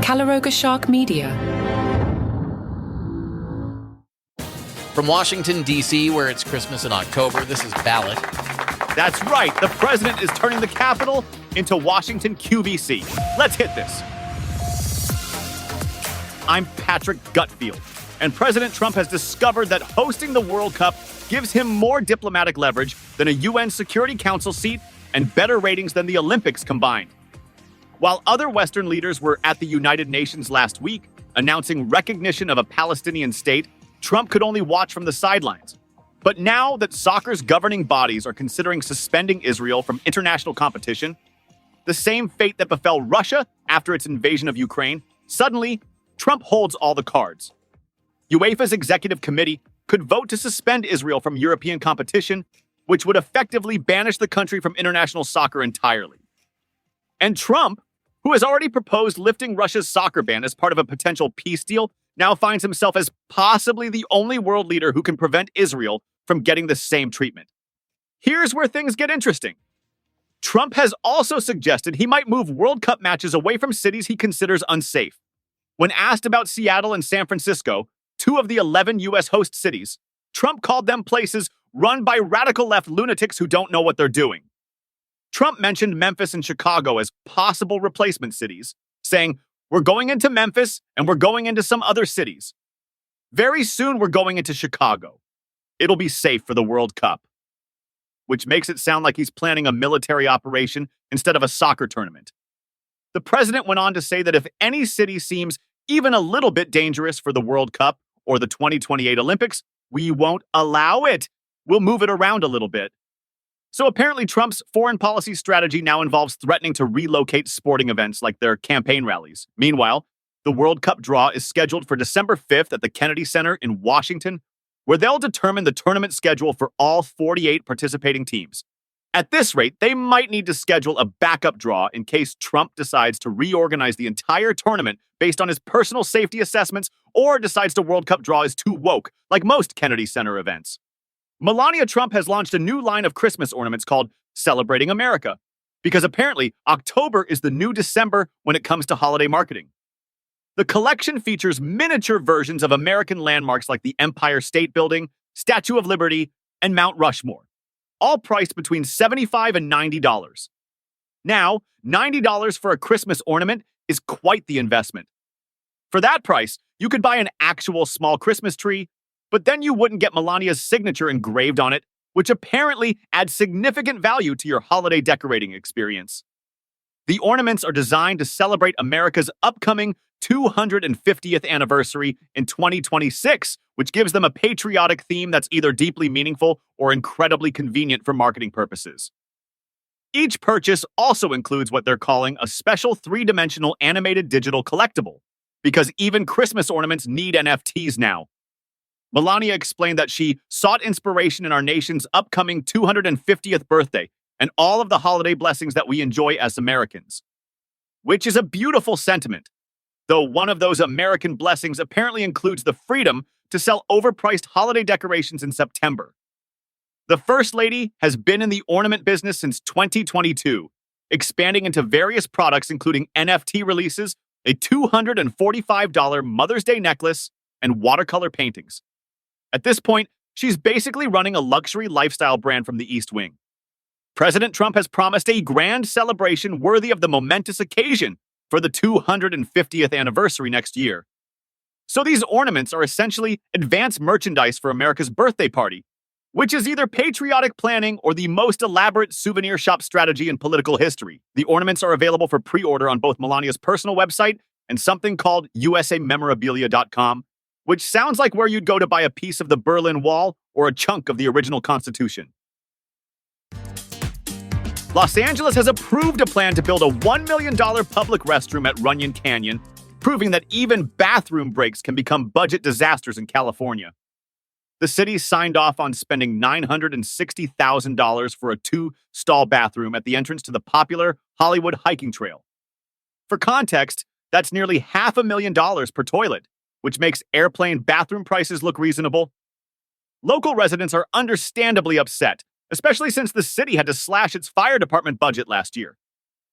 Calaroga Shark Media. From Washington, D.C., where it's Christmas in October, this is Ballot. That's right. The president is turning the Capitol into Washington QVC. Let's hit this. I'm Patrick Gutfield, and President Trump has discovered that hosting the World Cup gives him more diplomatic leverage than a UN Security Council seat and better ratings than the Olympics combined. While other Western leaders were at the United Nations last week, announcing recognition of a Palestinian state, Trump could only watch from the sidelines. But now that soccer's governing bodies are considering suspending Israel from international competition, the same fate that befell Russia after its invasion of Ukraine, suddenly, Trump holds all the cards. UEFA's executive committee could vote to suspend Israel from European competition, which would effectively banish the country from international soccer entirely. And Trump, who has already proposed lifting Russia's soccer ban as part of a potential peace deal, now finds himself as possibly the only world leader who can prevent Israel from getting the same treatment. Here's where things get interesting. Trump has also suggested he might move World Cup matches away from cities he considers unsafe. When asked about Seattle and San Francisco, two of the 11 U.S. host cities, Trump called them places run by radical left lunatics who don't know what they're doing. Trump mentioned Memphis and Chicago as possible replacement cities, saying, "We're going into Memphis and we're going into some other cities. Very soon we're going into Chicago. It'll be safe for the World Cup." Which makes it sound like he's planning a military operation instead of a soccer tournament. The president went on to say that if any city seems even a little bit dangerous for the World Cup or the 2028 Olympics, we won't allow it. We'll move it around a little bit. So apparently Trump's foreign policy strategy now involves threatening to relocate sporting events like their campaign rallies. Meanwhile, the World Cup draw is scheduled for December 5th at the Kennedy Center in Washington, where they'll determine the tournament schedule for all 48 participating teams. At this rate, they might need to schedule a backup draw in case Trump decides to reorganize the entire tournament based on his personal safety assessments or decides the World Cup draw is too woke, like most Kennedy Center events. Melania Trump has launched a new line of Christmas ornaments called Celebrating America, because apparently October is the new December when it comes to holiday marketing. The collection features miniature versions of American landmarks like the Empire State Building, Statue of Liberty, and Mount Rushmore, all priced between $75 and $90. Now, $90 for a Christmas ornament is quite the investment. For that price, you could buy an actual small Christmas tree, but then you wouldn't get Melania's signature engraved on it, which apparently adds significant value to your holiday decorating experience. The ornaments are designed to celebrate America's upcoming 250th anniversary in 2026, which gives them a patriotic theme that's either deeply meaningful or incredibly convenient for marketing purposes. Each purchase also includes what they're calling a special three-dimensional animated digital collectible, because even Christmas ornaments need NFTs now. Melania explained that she sought inspiration in our nation's upcoming 250th birthday and all of the holiday blessings that we enjoy as Americans. Which is a beautiful sentiment, though one of those American blessings apparently includes the freedom to sell overpriced holiday decorations in September. The First Lady has been in the ornament business since 2022, expanding into various products including NFT releases, a $245 Mother's Day necklace, and watercolor paintings. At this point, she's basically running a luxury lifestyle brand from the East Wing. President Trump has promised a grand celebration worthy of the momentous occasion for the 250th anniversary next year. So these ornaments are essentially advanced merchandise for America's birthday party, which is either patriotic planning or the most elaborate souvenir shop strategy in political history. The ornaments are available for pre-order on both Melania's personal website and something called usamemorabilia.com, which sounds like where you'd go to buy a piece of the Berlin Wall or a chunk of the original Constitution. Los Angeles has approved a plan to build a $1 million public restroom at Runyon Canyon, proving that even bathroom breaks can become budget disasters in California. The city signed off on spending $960,000 for a two-stall bathroom at the entrance to the popular Hollywood hiking trail. For context, that's nearly $500,000 per toilet, which makes airplane bathroom prices look reasonable. Local residents are understandably upset, especially since the city had to slash its fire department budget last year.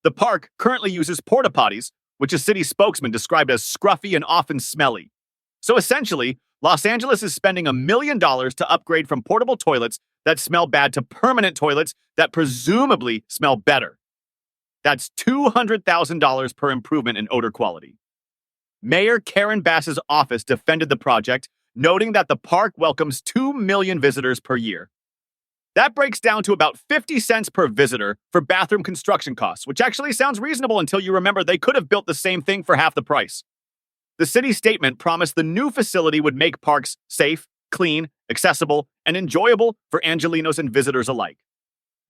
The park currently uses porta potties, which a city spokesman described as scruffy and often smelly. So essentially, Los Angeles is spending $1 million to upgrade from portable toilets that smell bad to permanent toilets that presumably smell better. That's $200,000 per improvement in odor quality. Mayor Karen Bass's office defended the project, noting that the park welcomes 2 million visitors per year. That breaks down to about 50 cents per visitor for bathroom construction costs, which actually sounds reasonable until you remember they could have built the same thing for half the price. The city's statement promised the new facility would make parks safe, clean, accessible, and enjoyable for Angelinos and visitors alike.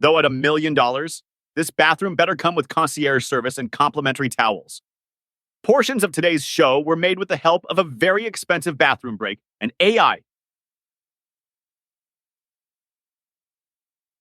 Though at $1 million, this bathroom better come with concierge service and complimentary towels. Portions of today's show were made with the help of a very expensive bathroom break and AI